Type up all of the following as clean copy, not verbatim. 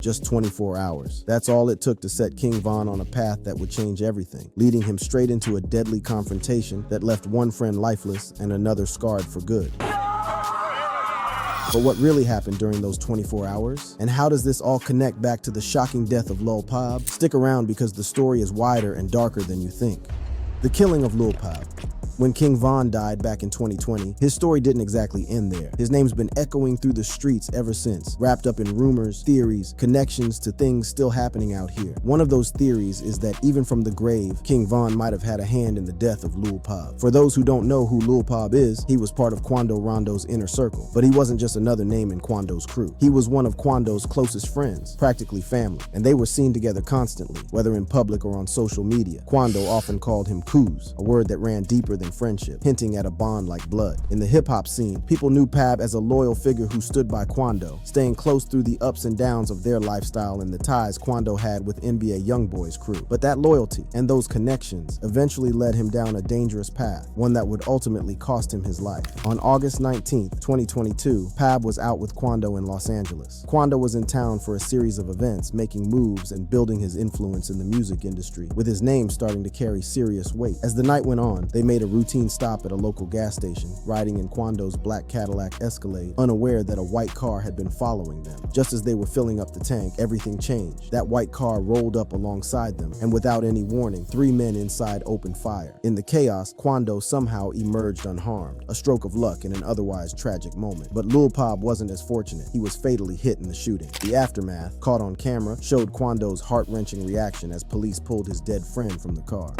Just 24 hours. That's all it took to set King Von on a path that would change everything, leading him straight into a deadly confrontation that left one friend lifeless and another scarred for good. But what really happened during those 24 hours? And how does this all connect back to the shocking death of Lul Pab? Stick around because the story is wider and darker than you think. The killing of Lul Pab. When King Von died back in 2020, his story didn't exactly end there. His name's been echoing through the streets ever since, wrapped up in rumors, theories, connections to things still happening out here. One of those theories is that even from the grave, King Von might have had a hand in the death of Lul Pab. For those who don't know who Lul Pab is, he was part of Quando Rondo's inner circle. But he wasn't just another name in Quando's crew. He was one of Quando's closest friends, practically family, and they were seen together constantly, whether in public or on social media. Quando often called him Coos, a word that ran deeper than friendship, hinting at a bond like blood. In the hip-hop scene, people knew Pab as a loyal figure who stood by Quando, staying close through the ups and downs of their lifestyle and the ties Quando had with NBA Youngboy's crew. But that loyalty and those connections eventually led him down a dangerous path, one that would ultimately cost him his life. On August 19th, 2022, Pab was out with Quando in Los Angeles. Quando was in town for a series of events, making moves and building his influence in the music industry, with his name starting to carry serious weight. As the night went on, they made a routine stop at a local gas station, riding in Quando's black Cadillac Escalade, unaware that a white car had been following them. Just as they were filling up the tank, everything changed. That white car rolled up alongside them, and without any warning, 3 men inside opened fire. In the chaos, Quando somehow emerged unharmed, a stroke of luck in an otherwise tragic moment. But Lul Pab wasn't as fortunate. He was fatally hit in the shooting. The aftermath, caught on camera, showed Quando's heart-wrenching reaction as police pulled his dead friend from the car.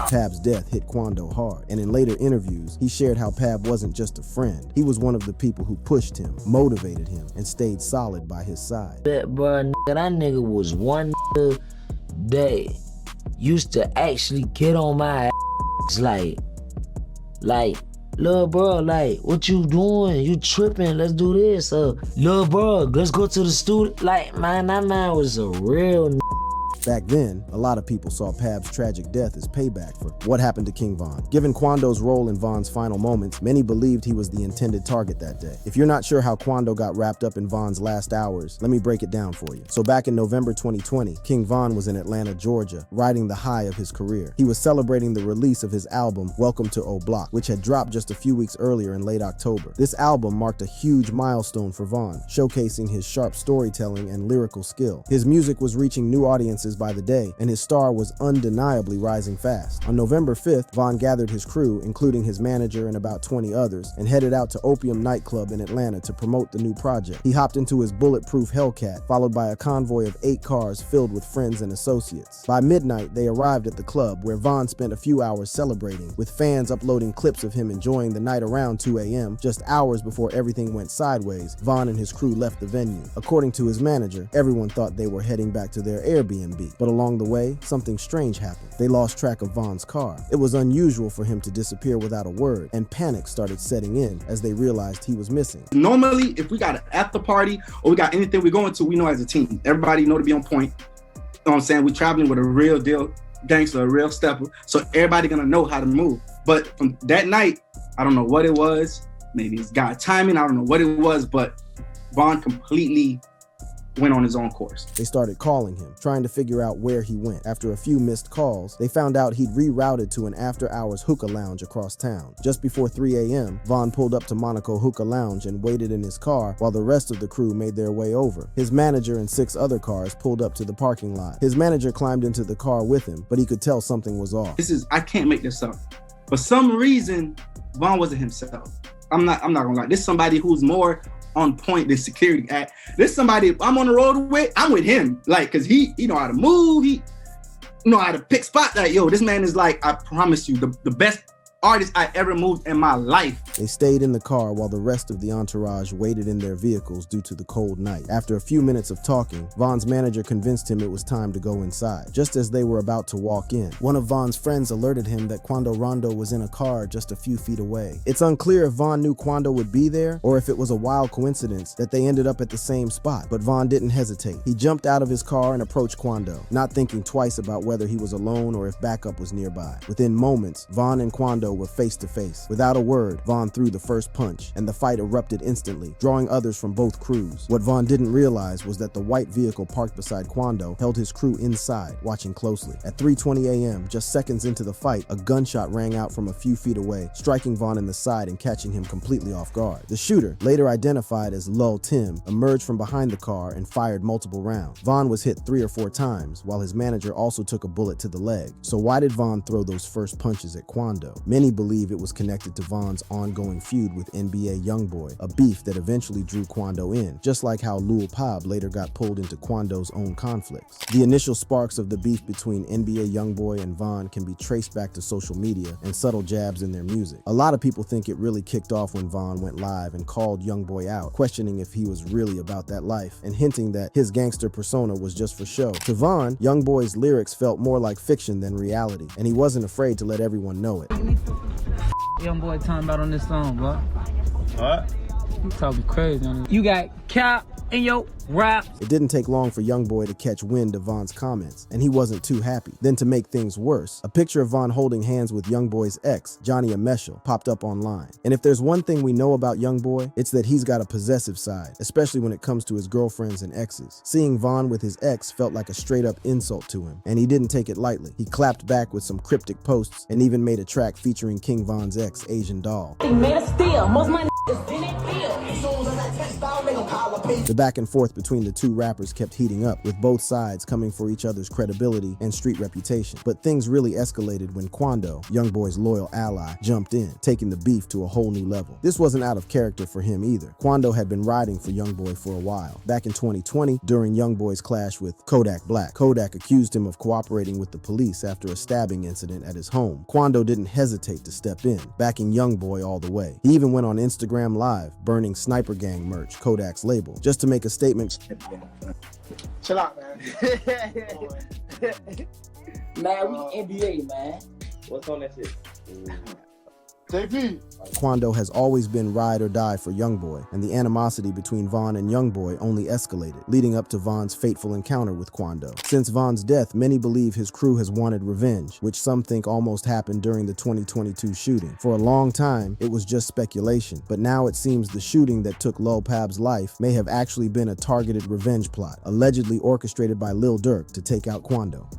Pab's death hit Quando hard, and in later interviews, he shared how Pab wasn't just a friend. He was one of the people who pushed him, motivated him, and stayed solid by his side. That nigga was one that used to actually get on my ass, like, lil' bro, like, what you doing? You tripping? Let's do this. Lil' bro, let's go to the studio. Like, man, that man was a real Back then, a lot of people saw Pab's tragic death as payback for what happened to King Von. Given Quando's role in Von's final moments, many believed he was the intended target that day. If you're not sure how Quando got wrapped up in Von's last hours, let me break it down for you. So back in November 2020, King Von was in Atlanta, Georgia, riding the high of his career. He was celebrating the release of his album, Welcome to O Block, which had dropped just a few weeks earlier in late October. This album marked a huge milestone for Von, showcasing his sharp storytelling and lyrical skill. His music was reaching new audiences by the day, and his star was undeniably rising fast. On November 5th, Von gathered his crew, including his manager and about 20 others, and headed out to Opium nightclub in Atlanta to promote the new project. He hopped into his bulletproof Hellcat, followed by a convoy of 8 cars filled with friends and associates. By midnight, they arrived at the club, where Von spent a few hours celebrating, with fans uploading clips of him enjoying the night around 2 a.m. Just hours before everything went sideways, Von and his crew left the venue. According to his manager, everyone thought they were heading back to their Airbnb, but along the way, something strange happened. They lost track of Von's car. It was unusual for him to disappear without a word, and panic started setting in as they realized he was missing. Normally, if we got an after party or we got anything we're going to, we know as a team. Everybody know to be on point. You know what I'm saying? We're traveling with a real deal gangster, a real stepper, so everybody gonna know how to move. But from that night, I don't know what it was. Maybe it's God timing. I don't know what it was, but Von completely went on his own course. They started calling him, trying to figure out where he went. After a few missed calls, they found out he'd rerouted to an after-hours hookah lounge across town. Just before 3 a.m., Von pulled up to Monaco Hookah Lounge and waited in his car while the rest of the crew made their way over. His manager and 6 other cars pulled up to the parking lot. His manager climbed into the car with him, but he could tell something was off. I can't make this up. For some reason, Von wasn't himself. I'm not gonna lie. This is somebody who's more on point than security at. This somebody if I'm on the road with, I'm with him. Like, cause he know how to move, he know how to pick spots. Like, yo, this man is like, I promise you, the best artist I ever moved in my life. They stayed in the car while the rest of the entourage waited in their vehicles due to the cold night. After a few minutes of talking, Von's manager convinced him it was time to go inside. Just as they were about to walk in, one of Von's friends alerted him that Quando Rondo was in a car just a few feet away. It's unclear if Von knew Quando would be there or if it was a wild coincidence that they ended up at the same spot, but Von didn't hesitate. He jumped out of his car and approached Quando, not thinking twice about whether he was alone or if backup was nearby. Within moments, Von and Quando Quando were face to face. Without a word, Vaughn threw the first punch, and the fight erupted instantly, drawing others from both crews. What Vaughn didn't realize was that the white vehicle parked beside Quando held his crew inside, watching closely. At 3:20 a.m., just seconds into the fight, a gunshot rang out from a few feet away, striking Vaughn in the side and catching him completely off guard. The shooter, later identified as Lul Tim, emerged from behind the car and fired multiple rounds. Vaughn was hit 3 or 4 times, while his manager also took a bullet to the leg. So why did Vaughn throw those first punches at Quando? Many believe it was connected to Vaughn's ongoing feud with NBA YoungBoy, a beef that eventually drew Quando in, just like how Lul Pab later got pulled into Quando's own conflicts. The initial sparks of the beef between NBA YoungBoy and Vaughn can be traced back to social media and subtle jabs in their music. A lot of people think it really kicked off when Vaughn went live and called YoungBoy out, questioning if he was really about that life and hinting that his gangster persona was just for show. To Vaughn, YoungBoy's lyrics felt more like fiction than reality, and he wasn't afraid to let everyone know it. Young boy talking about on this song, bro. What? You talking crazy on it. You got cap in your rap. It didn't take long for YoungBoy to catch wind of Vaughn's comments, and he wasn't too happy. Then to make things worse, a picture of Vaughn holding hands with YoungBoy's ex, Johnny Ameshel, popped up online. And if there's one thing we know about YoungBoy, it's that he's got a possessive side, especially when it comes to his girlfriends and exes. Seeing Vaughn with his ex felt like a straight-up insult to him, and he didn't take it lightly. He clapped back with some cryptic posts and even made a track featuring King Von's ex, Asian Doll. The back and forth between the two rappers kept heating up, with both sides coming for each other's credibility and street reputation. But things really escalated when Quando, YoungBoy's loyal ally, jumped in, taking the beef to a whole new level. This wasn't out of character for him either. Quando had been riding for YoungBoy for a while. Back in 2020, during YoungBoy's clash with Kodak Black, Kodak accused him of cooperating with the police after a stabbing incident at his home. Quando didn't hesitate to step in, backing YoungBoy all the way. He even went on Instagram Live, burning Sniper Gang merch, Kodak's label, just to make a statement. Chill out, man. Man, we NBA, man. What's on that shit? JP. Quando has always been ride or die for YoungBoy, and the animosity between Vaughn and YoungBoy only escalated, leading up to Vaughn's fateful encounter with Quando. Since Vaughn's death, many believe his crew has wanted revenge, which some think almost happened during the 2022 shooting. For a long time, it was just speculation, but now it seems the shooting that took Lul Pab's life may have actually been a targeted revenge plot, allegedly orchestrated by Lil Durk to take out Quando.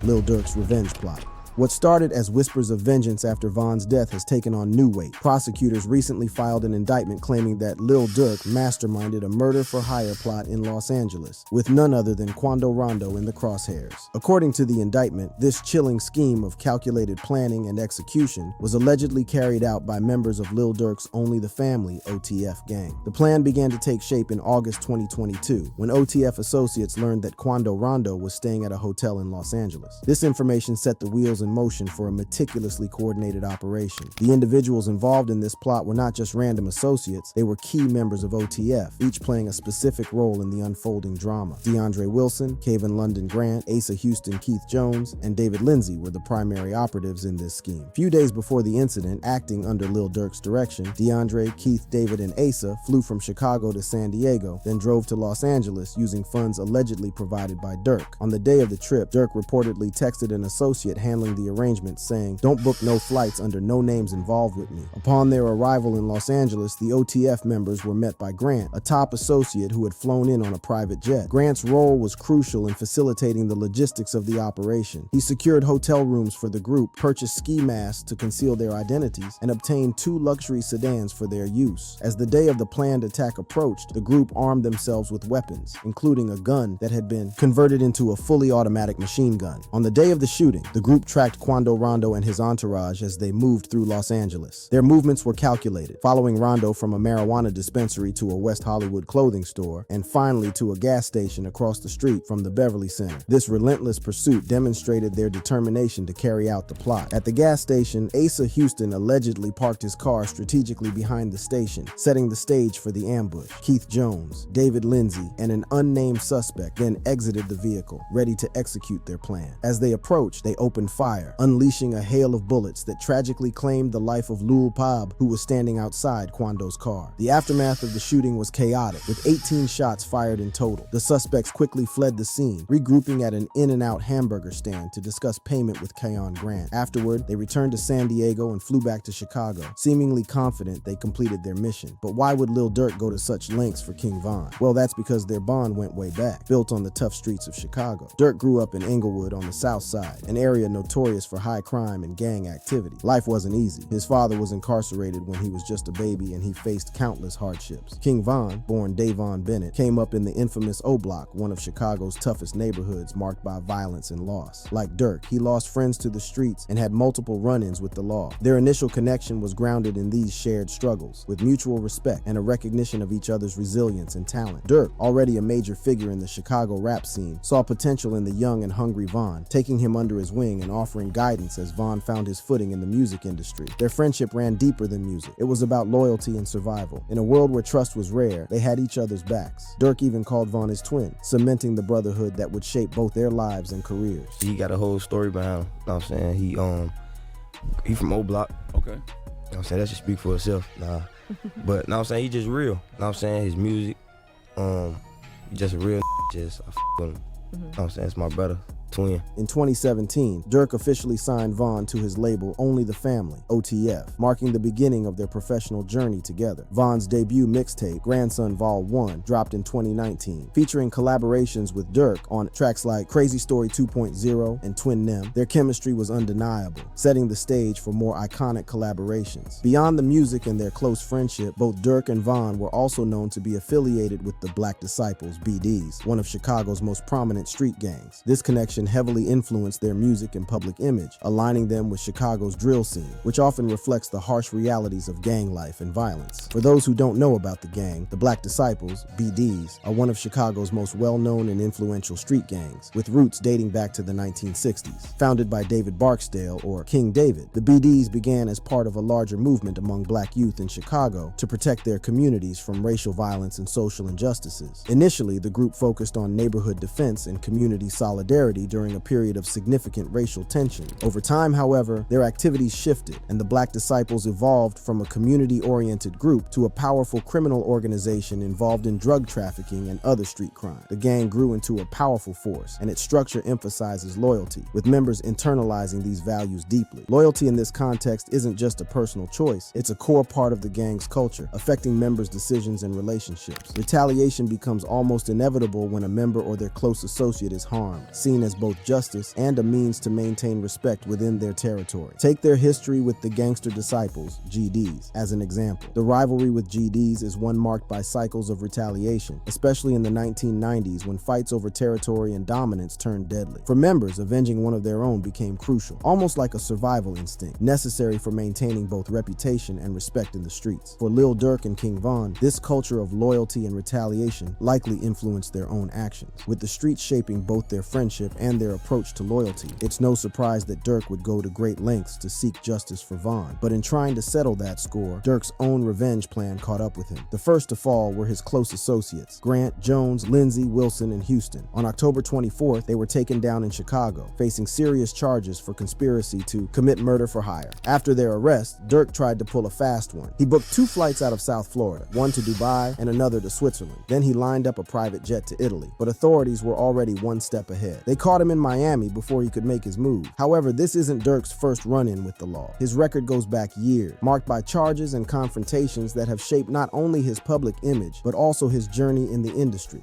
Lil Durk's revenge plot. What started as whispers of vengeance after Vaughn's death has taken on new weight. Prosecutors recently filed an indictment claiming that Lil Durk masterminded a murder-for-hire plot in Los Angeles, with none other than Quando Rondo in the crosshairs. According to the indictment, this chilling scheme of calculated planning and execution was allegedly carried out by members of Lil Durk's Only the Family OTF gang. The plan began to take shape in August 2022, when OTF associates learned that Quando Rondo was staying at a hotel in Los Angeles. This information set the wheels in motion for a meticulously coordinated operation. The individuals involved in this plot were not just random associates, they were key members of OTF, each playing a specific role in the unfolding drama. DeAndre Wilson, Kevin London Grant, Asa Houston Keith Jones, and David Lindsay were the primary operatives in this scheme. Few days before the incident, acting under Lil Durk's direction, DeAndre, Keith, David, and Asa flew from Chicago to San Diego, then drove to Los Angeles using funds allegedly provided by Durk. On the day of the trip, Durk reportedly texted an associate handling the arrangement saying, "Don't book no flights under no names involved with me." Upon their arrival in Los Angeles, the OTF members were met by Grant, a top associate who had flown in on a private jet. Grant's role was crucial in facilitating the logistics of the operation. He secured hotel rooms for the group, purchased ski masks to conceal their identities, and obtained 2 luxury sedans for their use. As the day of the planned attack approached, the group armed themselves with weapons, including a gun that had been converted into a fully automatic machine gun. On the day of the shooting, the group tracked Quando Rondo and his entourage as they moved through Los Angeles. Their movements were calculated, following Rondo from a marijuana dispensary to a West Hollywood clothing store, and finally to a gas station across the street from the Beverly Center. This relentless pursuit demonstrated their determination to carry out the plot. At the gas station, Asa Houston allegedly parked his car strategically behind the station, setting the stage for the ambush. Keith Jones, David Lindsay, and an unnamed suspect then exited the vehicle, ready to execute their plan. As they approached, they opened fire fire, unleashing a hail of bullets that tragically claimed the life of Lul Pab, who was standing outside Quando's car. The aftermath of the shooting was chaotic, with 18 shots fired in total. The suspects quickly fled the scene, regrouping at an In-N-Out hamburger stand to discuss payment with Keon Grant. Afterward, they returned to San Diego and flew back to Chicago, seemingly confident they completed their mission. But why would Lil Durk go to such lengths for King Von? Well, that's because their bond went way back, built on the tough streets of Chicago. Durk grew up in Inglewood on the South Side, an area notorious for high crime and gang activity. Life wasn't easy. His father was incarcerated when he was just a baby, and he faced countless hardships. King Von, born Davon Bennett, came up in the infamous O Block, one of Chicago's toughest neighborhoods marked by violence and loss. Like Durk, he lost friends to the streets and had multiple run-ins with the law. Their initial connection was grounded in these shared struggles, with mutual respect and a recognition of each other's resilience and talent. Durk, already a major figure in the Chicago rap scene, saw potential in the young and hungry Von, taking him under his wing and offering guidance as Von found his footing in the music industry. Their friendship ran deeper than music. It was about loyalty and survival. In a world where trust was rare, they had each other's backs. Durk even called Von his twin, cementing the brotherhood that would shape both their lives and careers. He got a whole story behind him. You know what I'm saying? He from O Block. Okay. You know what I'm saying? That should speak for itself. Nah. But you know what I'm saying? He just real. You know what I'm saying? His music, he just a real just I with him. You know what I'm saying? It's my brother. Twin. In 2017, Durk officially signed Von to his label Only the Family, OTF, marking the beginning of their professional journey together. Von's debut mixtape, Grandson Vol 1, dropped in 2019, featuring collaborations with Durk on tracks like Crazy Story 2.0 and Twin Nem. Their chemistry was undeniable, setting the stage for more iconic collaborations. Beyond the music and their close friendship, both Durk and Von were also known to be affiliated with the Black Disciples, BDs, one of Chicago's most prominent street gangs. This connection heavily influenced their music and public image, aligning them with Chicago's drill scene, which often reflects the harsh realities of gang life and violence. For those who don't know about the gang, the Black Disciples, BDs, are one of Chicago's most well-known and influential street gangs, with roots dating back to the 1960s. Founded by David Barksdale, or King David, the BDs began as part of a larger movement among black youth in Chicago to protect their communities from racial violence and social injustices. Initially, the group focused on neighborhood defense and community solidarity during a period of significant racial tension. Over time, however, their activities shifted, and the Black Disciples evolved from a community-oriented group to a powerful criminal organization involved in drug trafficking and other street crime. The gang grew into a powerful force, and its structure emphasizes loyalty, with members internalizing these values deeply. Loyalty in this context isn't just a personal choice, it's a core part of the gang's culture, affecting members' decisions and relationships. Retaliation becomes almost inevitable when a member or their close associate is harmed, seen as both justice and a means to maintain respect within their territory. Take their history with the Gangster Disciples, GDs, as an example. The rivalry with GDs is one marked by cycles of retaliation, especially in the 1990s when fights over territory and dominance turned deadly. For members, avenging one of their own became crucial, almost like a survival instinct, necessary for maintaining both reputation and respect in the streets. For Lil Durk and King Von, this culture of loyalty and retaliation likely influenced their own actions, with the streets shaping both their friendship and their approach to loyalty. It's no surprise that Durk would go to great lengths to seek justice for Von, but in trying to settle that score, Durk's own revenge plan caught up with him. The first to fall were his close associates, Grant, Jones, Lindsay, Wilson, and Houston. On October 24th, they were taken down in Chicago, facing serious charges for conspiracy to commit murder for hire. After their arrest, Durk tried to pull a fast one. He booked 2 flights out of South Florida, one to Dubai and another to Switzerland. Then he lined up a private jet to Italy, but authorities were already one step ahead. They caught him in Miami before he could make his move. However, this isn't Durk's first run-in with the law. His record goes back years, marked by charges and confrontations that have shaped not only his public image, but also his journey in the industry.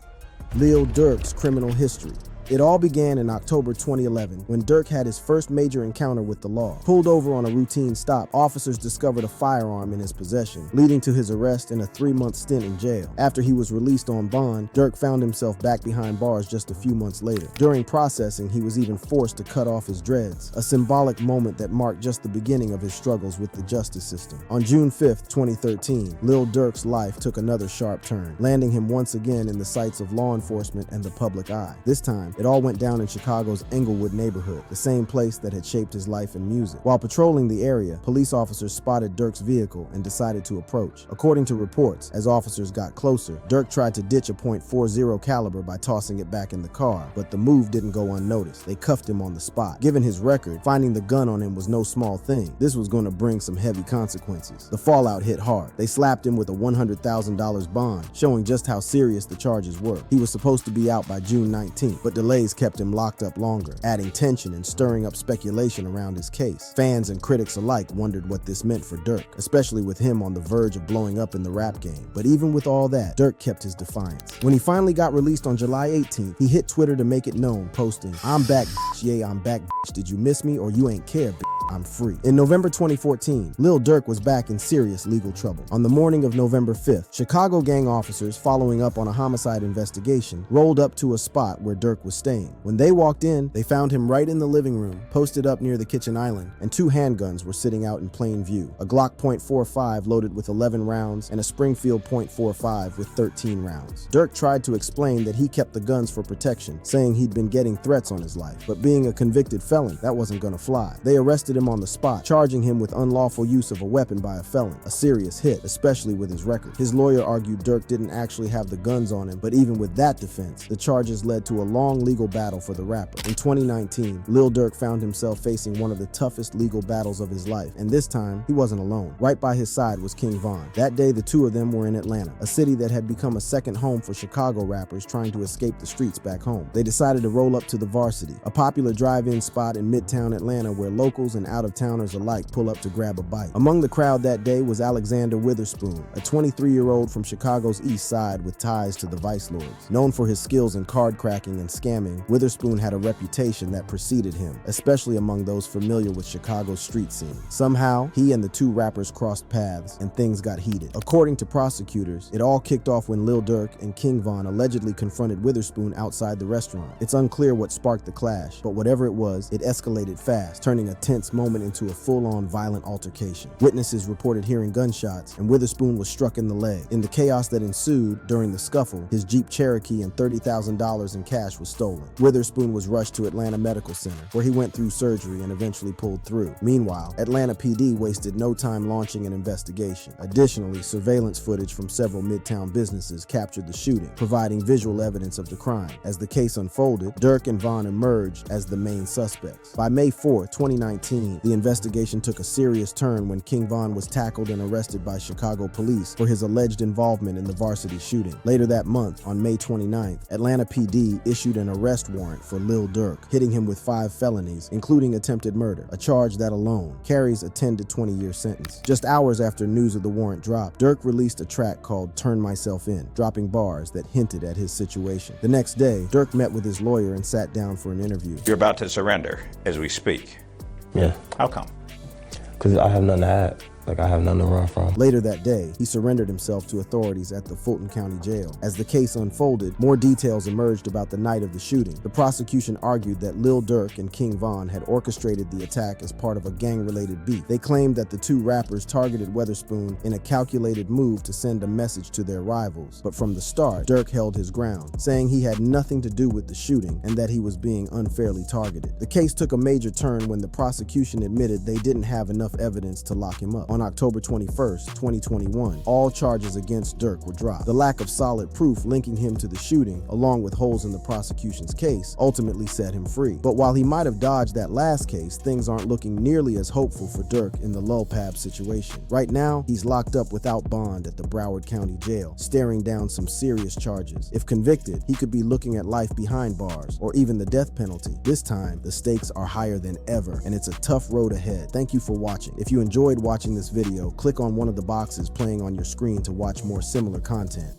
Lil Durk's criminal history. It all began in October 2011 when Durk had his first major encounter with the law. Pulled over on a routine stop, officers discovered a firearm in his possession, leading to his arrest and a 3-month stint in jail. After he was released on bond, Durk found himself back behind bars just a few months later. During processing, he was even forced to cut off his dreads, a symbolic moment that marked just the beginning of his struggles with the justice system. On June 5th, 2013, Lil Durk's life took another sharp turn, landing him once again in the sights of law enforcement and the public eye. This time, It all went down in Chicago's Englewood neighborhood, the same place that had shaped his life and music. While patrolling the area, police officers spotted Durk's vehicle and decided to approach. According to reports, as officers got closer, Durk tried to ditch a .40 caliber by tossing it back in the car, but the move didn't go unnoticed. They cuffed him on the spot. Given his record, finding the gun on him was no small thing. This was going to bring some heavy consequences. The fallout hit hard. They slapped him with a $100,000 bond, showing just how serious the charges were. He was supposed to be out by June 19th, but delays kept him locked up longer, adding tension and stirring up speculation around his case. Fans and critics alike wondered what this meant for Durk, especially with him on the verge of blowing up in the rap game. But even with all that, Durk kept his defiance. When he finally got released on July 18th, he hit Twitter to make it known, posting, "I'm back, bitch. Yeah, I'm back, bitch. Did you miss me or you ain't care, bitch? I'm free." In November 2014, Lil Durk was back in serious legal trouble. On the morning of November 5th, Chicago gang officers, following up on a homicide investigation, rolled up to a spot where Durk was staying. When they walked in, they found him right in the living room, posted up near the kitchen island, and 2 handguns were sitting out in plain view. A Glock .45 loaded with 11 rounds and a Springfield .45 with 13 rounds. Durk tried to explain that he kept the guns for protection, saying he'd been getting threats on his life, but being a convicted felon, that wasn't gonna fly. They arrested him on the spot, charging him with unlawful use of a weapon by a felon, a serious hit, especially with his record. His lawyer argued Durk didn't actually have the guns on him, but even with that defense, the charges led to a long legal battle for the rapper. In 2019, Lil Durk found himself facing one of the toughest legal battles of his life, and this time, he wasn't alone. Right by his side was King Von. That day, the two of them were in Atlanta, a city that had become a second home for Chicago rappers trying to escape the streets back home. They decided to roll up to the Varsity, a popular drive-in spot in Midtown Atlanta where locals and out-of-towners alike pull up to grab a bite. Among the crowd that day was Alexander Witherspoon, a 23-year-old from Chicago's East Side with ties to the Vice Lords. Known for his skills in card cracking and scamming, Witherspoon had a reputation that preceded him, especially among those familiar with Chicago's street scene. Somehow, he and the two rappers crossed paths, and things got heated. According to prosecutors, it all kicked off when Lil Durk and King Von allegedly confronted Witherspoon outside the restaurant. It's unclear what sparked the clash, but whatever it was, it escalated fast, turning a tense moment into a full-on violent altercation. Witnesses reported hearing gunshots, and Witherspoon was struck in the leg. In the chaos that ensued during the scuffle, his Jeep Cherokee and $30,000 in cash was stolen. Witherspoon was rushed to Atlanta Medical Center, where he went through surgery and eventually pulled through. Meanwhile, Atlanta PD wasted no time launching an investigation. Additionally, surveillance footage from several Midtown businesses captured the shooting, providing visual evidence of the crime. As the case unfolded, Durk and Von emerged as the main suspects. By May 4, 2019, the investigation took a serious turn when King Von was tackled and arrested by Chicago police for his alleged involvement in the Varsity shooting. Later that month, on May 29th, Atlanta PD issued an arrest warrant for Lil Durk, hitting him with 5 felonies, including attempted murder, a charge that alone carries a 10 to 20-year sentence. Just hours after news of the warrant dropped, Durk released a track called "Turn Myself In," dropping bars that hinted at his situation. The next day, Durk met with his lawyer and sat down for an interview. You're about to surrender as we speak. Yeah. How come? Because I have nothing to hide. Like, I have nothing to run from. Later that day, he surrendered himself to authorities at the Fulton County Jail. As the case unfolded, more details emerged about the night of the shooting. The prosecution argued that Lil Durk and King Von had orchestrated the attack as part of a gang-related beef. They claimed that the two rappers targeted Witherspoon in a calculated move to send a message to their rivals. But from the start, Durk held his ground, saying he had nothing to do with the shooting and that he was being unfairly targeted. The case took a major turn when the prosecution admitted they didn't have enough evidence to lock him up. On October 21st, 2021, all charges against Durk were dropped. The lack of solid proof linking him to the shooting, along with holes in the prosecution's case, ultimately set him free. But while he might have dodged that last case, things aren't looking nearly as hopeful for Durk in the Lul Pab situation. Right now, he's locked up without bond at the Broward County Jail, staring down some serious charges. If convicted, he could be looking at life behind bars, or even the death penalty. This time, the stakes are higher than ever, and it's a tough road ahead. Thank you for watching. If you enjoyed watching this video, click on one of the boxes playing on your screen to watch more similar content.